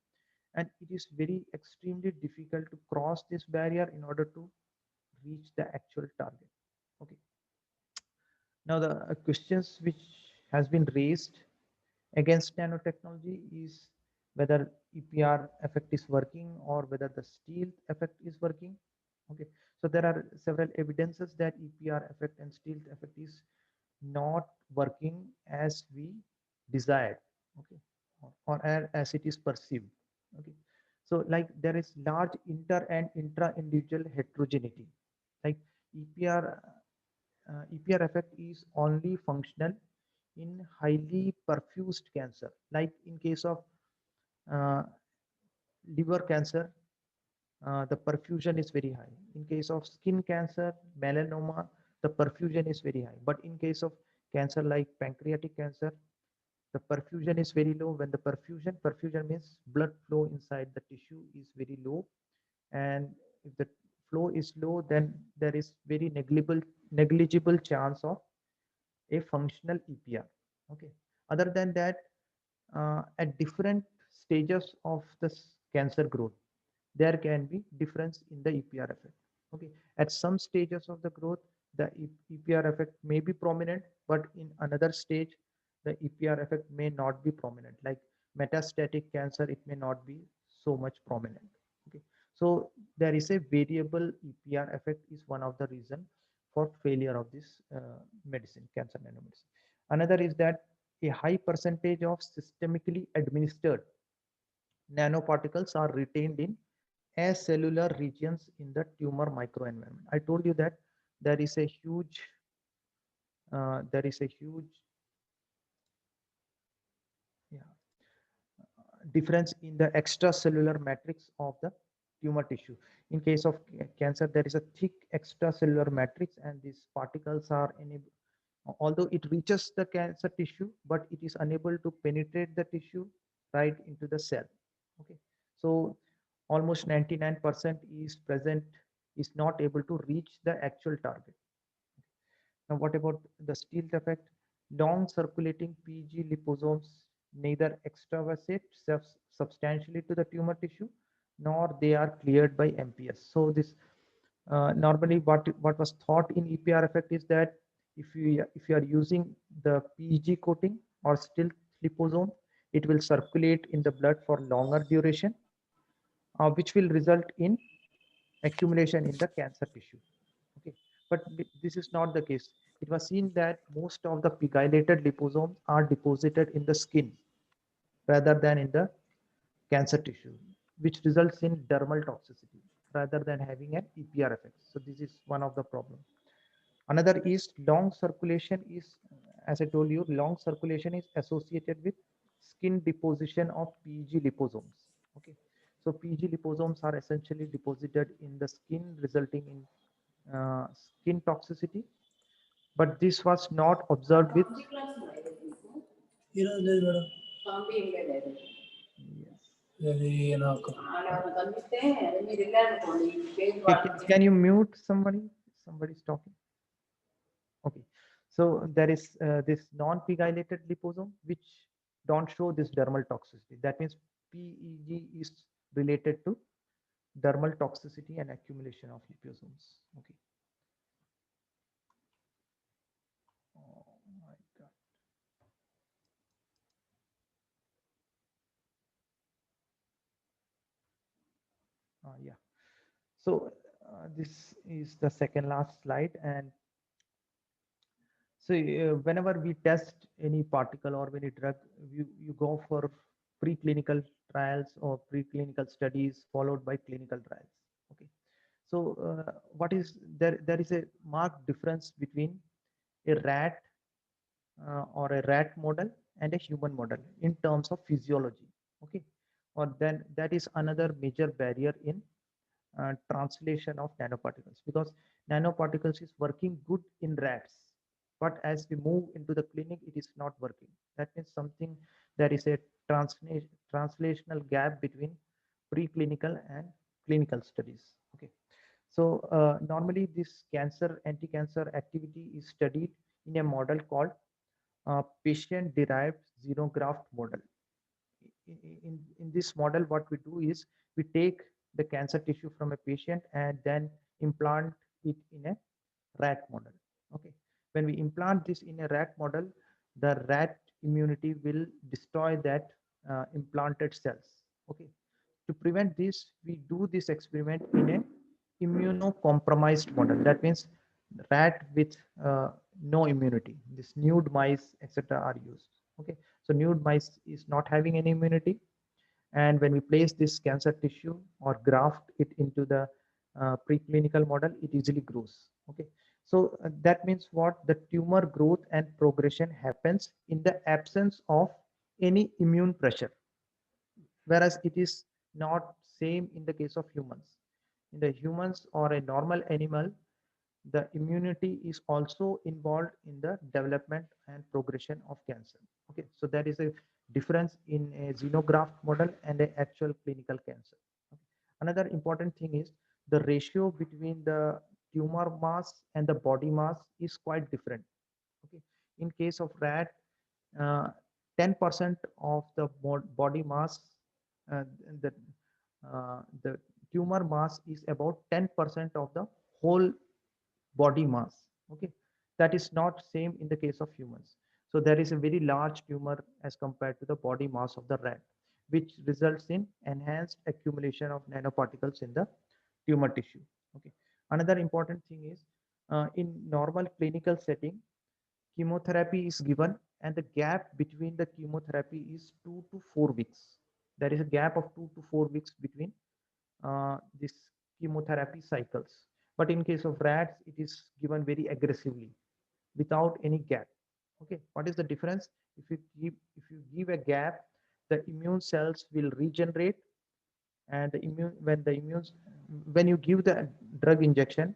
and it is very extremely difficult to cross this barrier in order to reach the actual target. Okay, now the questions which has been raised against nanotechnology is whether EPR effect is working or whether the stealth effect is working. Okay, so there are several evidences that EPR effect and stealth effect is not working as we desired. Okay, or as it is perceived. Okay, so like there is large inter and intra individual heterogeneity. Like EPR EPR effect is only functional in highly perfused cancer. Like in case of uh, liver cancer, the perfusion is very high. In case of skin cancer, melanoma, the perfusion is very high. But in case of cancer like pancreatic cancer, the perfusion is very low. When the perfusion means blood flow inside the tissue is very low, and if the flow is low, then there is very negligible chance of a functional EPR. Okay. Other than that, at different stages of the cancer growth, there can be difference in the EPR effect. Okay. At some stages of the growth, the EPR effect may be prominent, but in another stage, the EPR effect may not be prominent. Like metastatic cancer, it may not be so much prominent. Okay. So there is a variable EPR effect is one of the reason for failure of this medicine, cancer nanomedicine. Another is that, a high percentage of systemically administered nanoparticles are retained in acellular regions in the tumor microenvironment. I told you that there is a huge there is a huge yeah, difference in the extracellular matrix of the tumor tissue. In case of cancer, there is a thick extracellular matrix, and these particles are enabled, although it reaches the cancer tissue, but it is unable to penetrate the tissue right into the cell. Okay, so almost 99% is present, is not able to reach the actual target. Now, what about the stealth effect? Long circulating PG liposomes neither extravasate substantially to the tumor tissue, nor they are cleared by MPS. So this normally what was thought in EPR effect is that if you are using the PEG coating or stealth liposome, it will circulate in the blood for longer duration, which will result in accumulation in the cancer tissue. Okay, but this is not the case. It was seen that most of the pegylated liposomes are deposited in the skin rather than in the cancer tissue, which results in dermal toxicity rather than having an EPR effect. So this is one of the problems. Another is long circulation is, as I told you, long circulation is associated with skin deposition of PEG liposomes. Okay, so PEG liposomes are essentially deposited in the skin, resulting in skin toxicity. But this was not observed with. Yes. Can you mute somebody? Somebody's talking. Okay, so there is this non-pegylated liposome which don't show this dermal toxicity. That means PEG is related to dermal toxicity and accumulation of liposomes. Okay. Oh my God. Yeah. So this is the second last slide, and so whenever we test any particle or any drug, you go for preclinical trials or preclinical studies followed by clinical trials. Okay. So what is there? There is a marked difference between a rat or a rat model and a human model in terms of physiology. Okay. Or then that is another major barrier in translation of nanoparticles, because nanoparticles is working good in rats, but as we move into the clinic it is not working. That means something, there is a translational gap between preclinical and clinical studies. Okay, so normally this cancer anti-cancer activity is studied in a model called patient derived xenograft model. In this model, what we do is we take the cancer tissue from a patient and then implant it in a rat model. Okay, when we implant this in a rat model, the rat immunity will destroy that implanted cells. Okay, to prevent this, we do this experiment in a immunocompromised model. That means rat with no immunity. This nude mice, etc., are used. Okay, so nude mice is not having any immunity, and when we place this cancer tissue or graft it into the preclinical model, it easily grows. Okay, so that means what? The tumor growth and progression happens in the absence of any immune pressure, whereas it is not same in the case of humans. In the humans or a normal animal, the immunity is also involved in the development and progression of cancer. Okay, so there is a difference in a xenograft model and an actual clinical cancer. Okay. Another important thing is the ratio between the tumor mass and the body mass is quite different. Okay, in case of rat, 10% of the body mass, uh, the the tumor mass is about 10% of the whole body mass. Okay, that is not same in the case of humans. So there is a very large tumor as compared to the body mass of the rat, which results in enhanced accumulation of nanoparticles in the tumor tissue. Okay, another important thing is in normal clinical setting, chemotherapy is given and the gap between the chemotherapy is 2 to 4 weeks. There is a gap of 2 to 4 weeks between this chemotherapy cycles. But in case of rats, it is given very aggressively without any gap. Okay, what is the difference? If you give a gap, the immune cells will regenerate, and when you give the drug injection,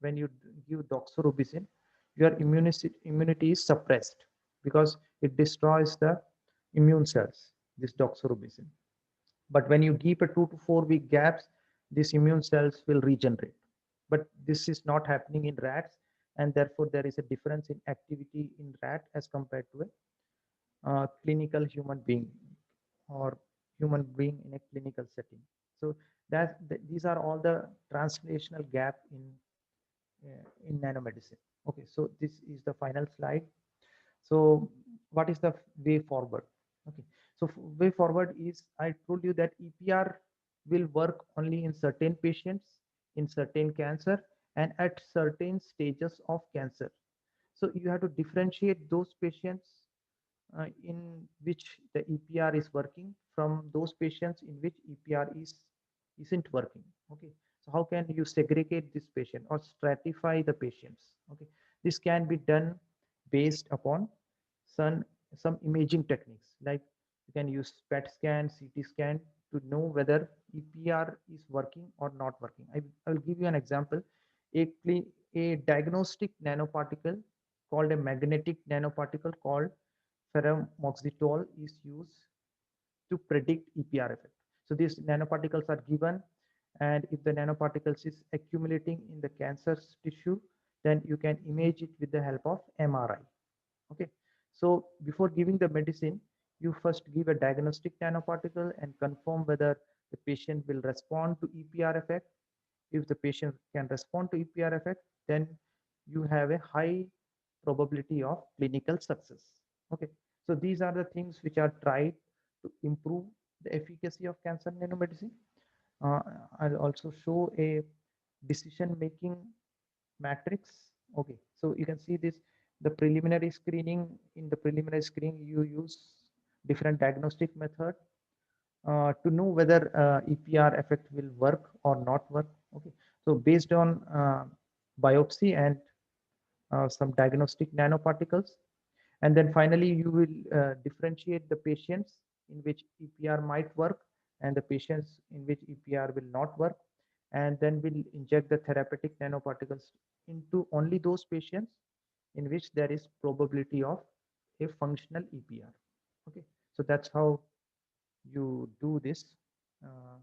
when you give doxorubicin, your immunity is suppressed because it destroys the immune cells, this doxorubicin. But when you give a 2 to 4 week gaps, these immune cells will regenerate. But this is not happening in rats, and therefore there is a difference in activity in rat as compared to a clinical human being or human being in a clinical setting. So these are all the translational gap in nanomedicine. Okay, so this is the final slide. So what is the way forward? Okay, so way forward is, I told you that EPR will work only in certain patients, in certain cancer, and at certain stages of cancer. So you have to differentiate those patients in which the EPR is working from those patients in which EPR isn't working. Okay, so how can you segregate this patient or stratify the patients? Okay, this can be done based upon some some imaging techniques, like you can use PET scan, CT scan to know whether EPR is working or not working. I will give you an example. A diagnostic nanoparticle called a magnetic nanoparticle called ferromoxitol is used to predict EPR effect. So these nanoparticles are given, and if the nanoparticles is accumulating in the cancer tissue, then you can image it with the help of MRI. Okay, so before giving the medicine, you first give a diagnostic nanoparticle and confirm whether the patient will respond to EPR effect. If the patient can respond to EPR effect, then you have a high probability of clinical success. Okay, so these are the things which are tried to improve the efficacy of cancer nanomedicine. uh, I'll also show a decision making matrix. Okay, so you can see this, the preliminary screening. In the preliminary screening, you use different diagnostic method to know whether EPR effect will work or not work. Okay, so based on biopsy and some diagnostic nanoparticles, and then finally you will differentiate the patients in which EPR might work and the patients in which EPR will not work, and then we'll inject the therapeutic nanoparticles into only those patients in which there is probability of a functional EPR. Okay, so that's how you do this uh,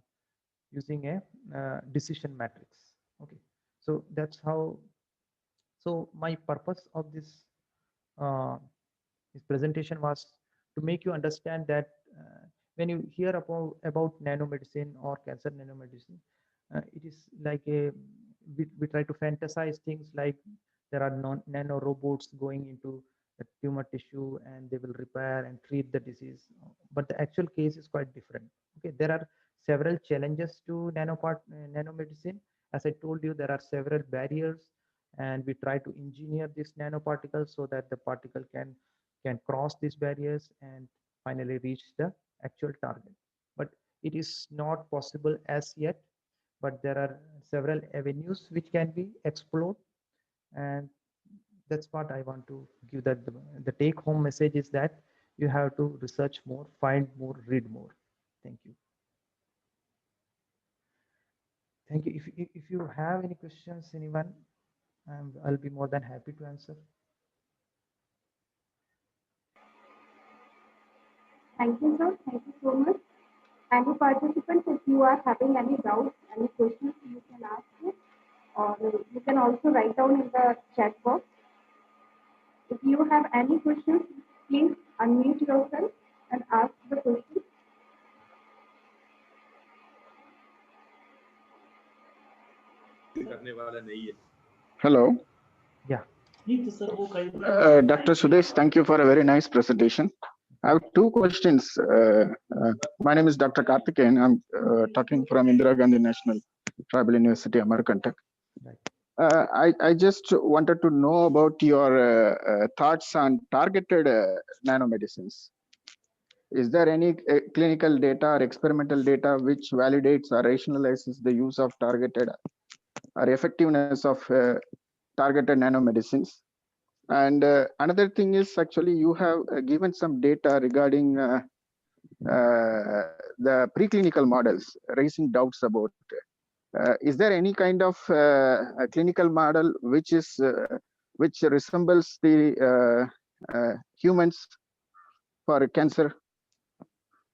using a decision matrix. Okay, so that's how. So my purpose of uh, this presentation was to make you understand that when you hear about nanomedicine or cancer nanomedicine, it is like we try to fantasize things like there are nano robots going into the tumor tissue and they will repair and treat the disease, but the actual case is quite different. Okay, there are several challenges to nanomedicine. As I told you, there are several barriers, and we try to engineer this nanoparticles so that the particle can cross these barriers and finally reach the actual target. But it is not possible as yet, but there are several avenues which can be explored, and that's what I want to give. That the take home message is that you have to research more, find more, read more. Thank you. Thank you. If you have any questions, anyone, I'll be more than happy to answer. Thank you, sir. Thank you so much. Any participants, if you are having any doubts, any questions, you can ask it, or you can also write down in the chat box. If you have any questions, please unmute yourself and ask the question. Hello. Yeah. Dr. Sudheesh, thank you for a very nice presentation. I have two questions. My name is Dr. Karthikeyan. I'm talking from Indira Gandhi National Tribal University, Amarkantak. Right. I just wanted to know about your thoughts on targeted nanomedicines. Is there any clinical data or experimental data which validates or rationalizes the use of targeted or effectiveness of targeted nanomedicines? And another thing is actually you have given some data regarding the preclinical models, raising doubts about. Is there any kind of a clinical model which resembles the humans for cancer?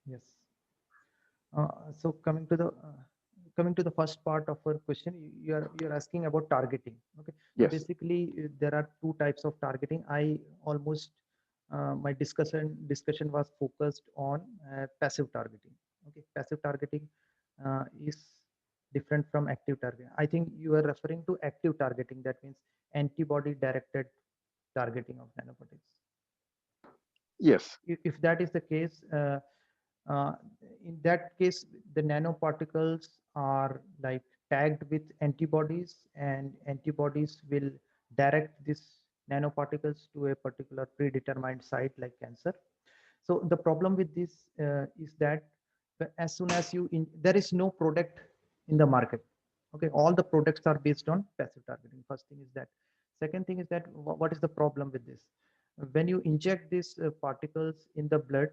Yes. So coming to the first part of our question, you're asking about targeting. Okay. So Yes. basically, there are two types of targeting. I almost my discussion was focused on passive targeting. Okay, passive targeting is different from active targeting. I think you are referring to active targeting. That means antibody directed targeting of nanoparticles. Yes. If that is the case, uh, in that case, the nanoparticles are like tagged with antibodies, and antibodies will direct these nanoparticles to a particular predetermined site like cancer. So the problem with this is that as soon as there is no product in the market. Okay, all the products are based on passive targeting. First thing is that. Second thing is that what is the problem with this? When you inject these particles in the blood,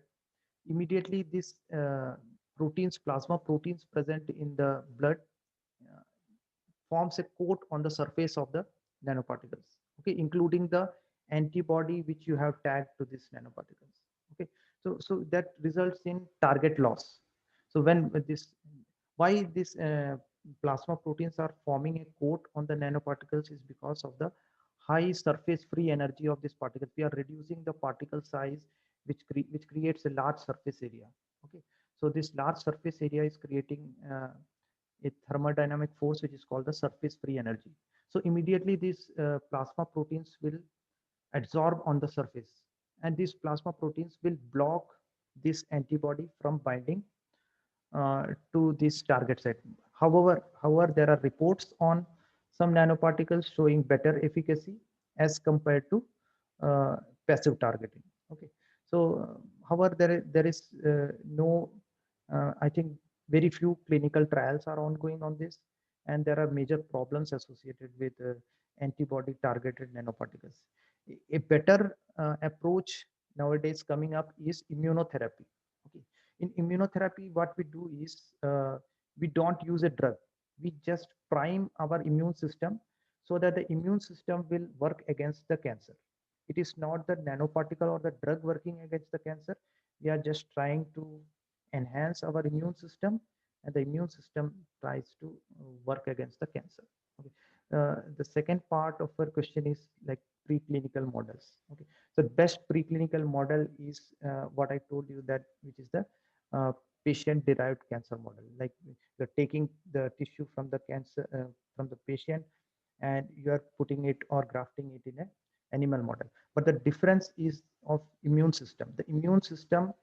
immediately these proteins, plasma proteins present in the blood, uh, forms a coat on the surface of the nanoparticles, okay, including the antibody which you have tagged to these nanoparticles. Okay, so that results in target loss. So when this, why this plasma proteins are forming a coat on the nanoparticles is because of the high surface free energy of these particles. We are reducing the particle size, which creates a large surface area. Okay, so this large surface area is creating a thermodynamic force which is called the surface free energy. So immediately these plasma proteins will adsorb on the surface, and these plasma proteins will block this antibody from binding to this target site. However, there are reports on some nanoparticles showing better efficacy as compared to passive targeting. Okay, so however, there is no, I think very few clinical trials are ongoing on this, and there are major problems associated with antibody targeted nanoparticles. A better approach nowadays coming up is immunotherapy. Okay, in immunotherapy, what we do is we don't use a drug. We just prime our immune system so that the immune system will work against the cancer. It is not the nanoparticle or the drug working against the cancer. We are just trying to enhance our immune system, and the immune system tries to work against the cancer. Okay. The second part of our question is like preclinical models. Okay, so best preclinical model is what I told you, that which is the uh, patient derived cancer model. Like you're taking the tissue from the cancer from the patient, and you are putting it or grafting it in an animal model. But the difference is of immune system. The immune system,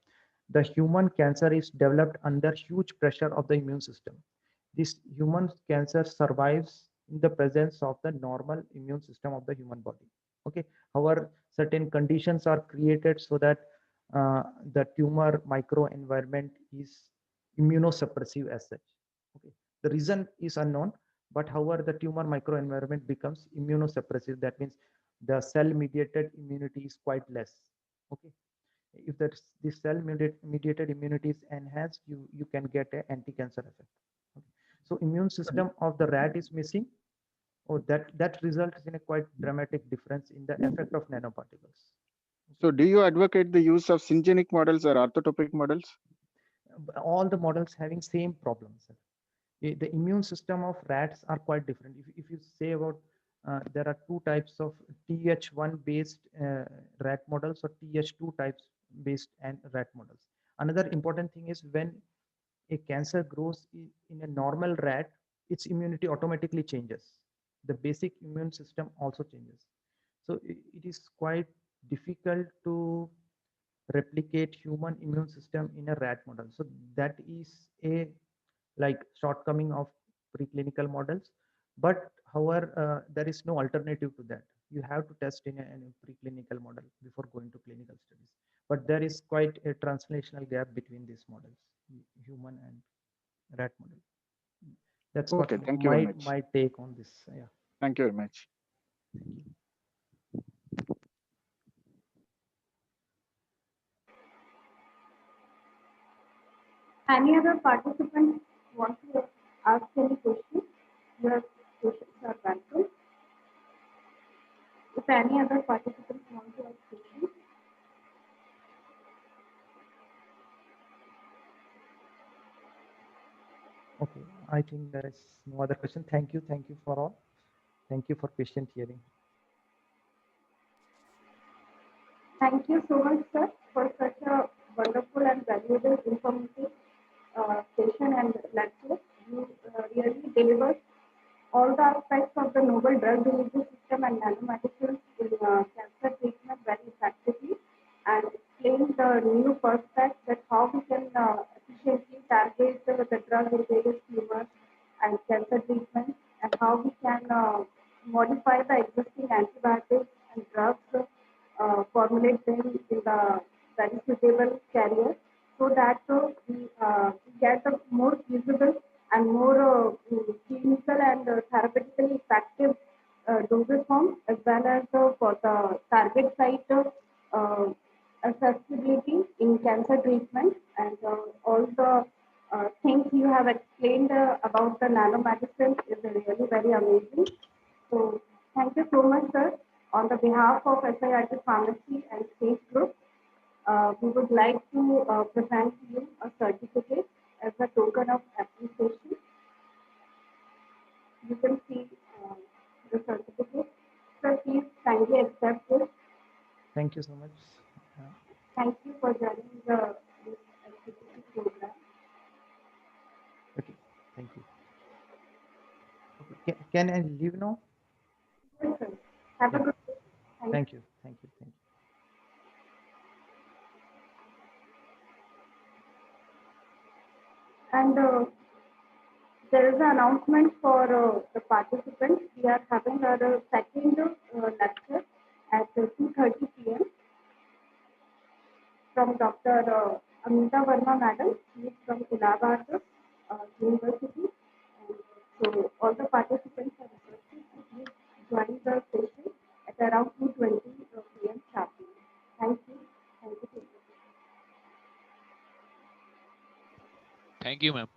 the human cancer is developed under huge pressure of the immune system. This human cancer survives in the presence of the normal immune system of the human body. Okay, however, certain conditions are created so that the tumor microenvironment is immunosuppressive as such. Okay, the reason is unknown, but however, the tumor microenvironment becomes immunosuppressive. That means the cell mediated immunity is quite less. Okay, if the cell mediated immunity is enhanced, you can get an anti-cancer effect. Okay. So immune system of the rat is missing, or that results in a quite dramatic difference in the effect of nanoparticles. So do you advocate the use of syngenic models or orthotopic models? All the models having same problems. The immune system of rats are quite different. If you say about there are two types of Th1 based rat models or Th2 types based and rat models. Another important thing is when a cancer grows in a normal rat, its immunity automatically changes. The basic immune system also changes. So it is quite difficult to replicate human immune system in a rat model. So that is a like shortcoming of preclinical models. But however, there is no alternative to that. You have to test in a preclinical model before going to clinical studies. But there is quite a translational gap between these models, human and rat model. That's what Okay, thank you very much. my take on this. Yeah. Thank you very much. Any other participant want to ask any questions? Your questions are welcome. If any other participants want to ask questions, Okay. I think there is no other question. Thank you. Thank you for all. Thank you for patient hearing. thank you so much, sir, for such a wonderful and valuable informative session and lecture. You really delivered all the aspects of the novel drug delivery system and nanomedicines in cancer treatment very effectively and explained the new perspective that how we can efficiently target the drug in various tumors and cancer treatment and how we can modify the existing antibiotics and drugs, formulate them in the very suitable carrier so that we get a more feasible and more clinical and therapeutically effective dosage form as well as for the target site accessibility in cancer treatment and all the things you have explained about the nanomedicine is really very amazing. So thank you so much, sir. On the behalf of SIRT Pharmacy and State Group, we would like to present you a certificate as a token of appreciation. You can see the certificate. Sir, please kindly accept this. Thank you so much. Thank you for joining this activity program. Okay. Thank you. Okay. Can I leave now? Yes, sir. Have a Yeah. good day. Thank you. Thank you. Thank you. And there is an announcement for the participants. We are having our second lecture at 2:30 p.m. from Dr. Amita Verma Madam. She is from Allahabad University. And so all the participants are requested to please join the session at around 2:20 p.m. sharply. Thank you. Thank you. Thank you, ma'am.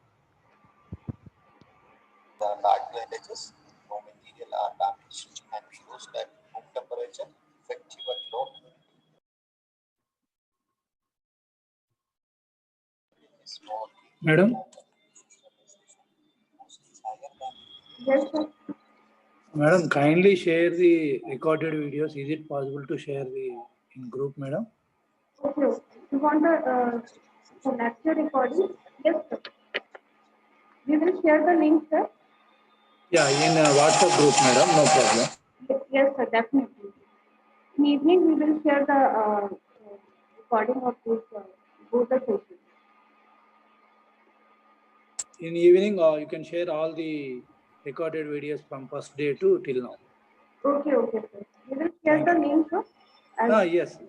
The advantages, raw material are damaged and shows that room temperature effective at low is more Madam, Yes, sir. Madam, kindly share the recorded videos. Is it possible to share the in group, Madam? Okay. Okay. You want the lecture recording? Yes, sir. We will share the link, sir. Yeah, in WhatsApp group, Madam. No problem. Yes, sir, definitely. In evening, we will share the recording of this both the sessions. In evening, you can share all the recorded videos from first day to till now. Okay, okay, sir. We will share the link. Yes,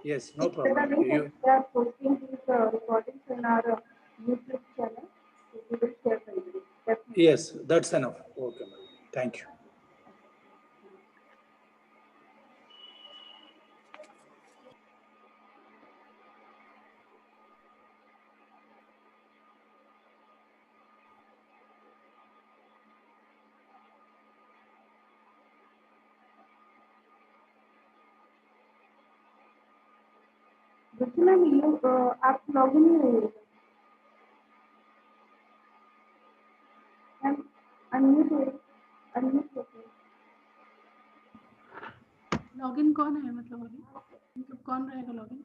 yes, no problem. We are posting these recordings in our YouTube channel. So we will share the link. Definitely. Yes, that's enough. Okay, Madam. Thank you. देखिए ma'am ये आप login नहीं हुए ma'am unmute हुए unmute होते login कौन है मतलब अभी मतलब कौन रहेगा लॉगिन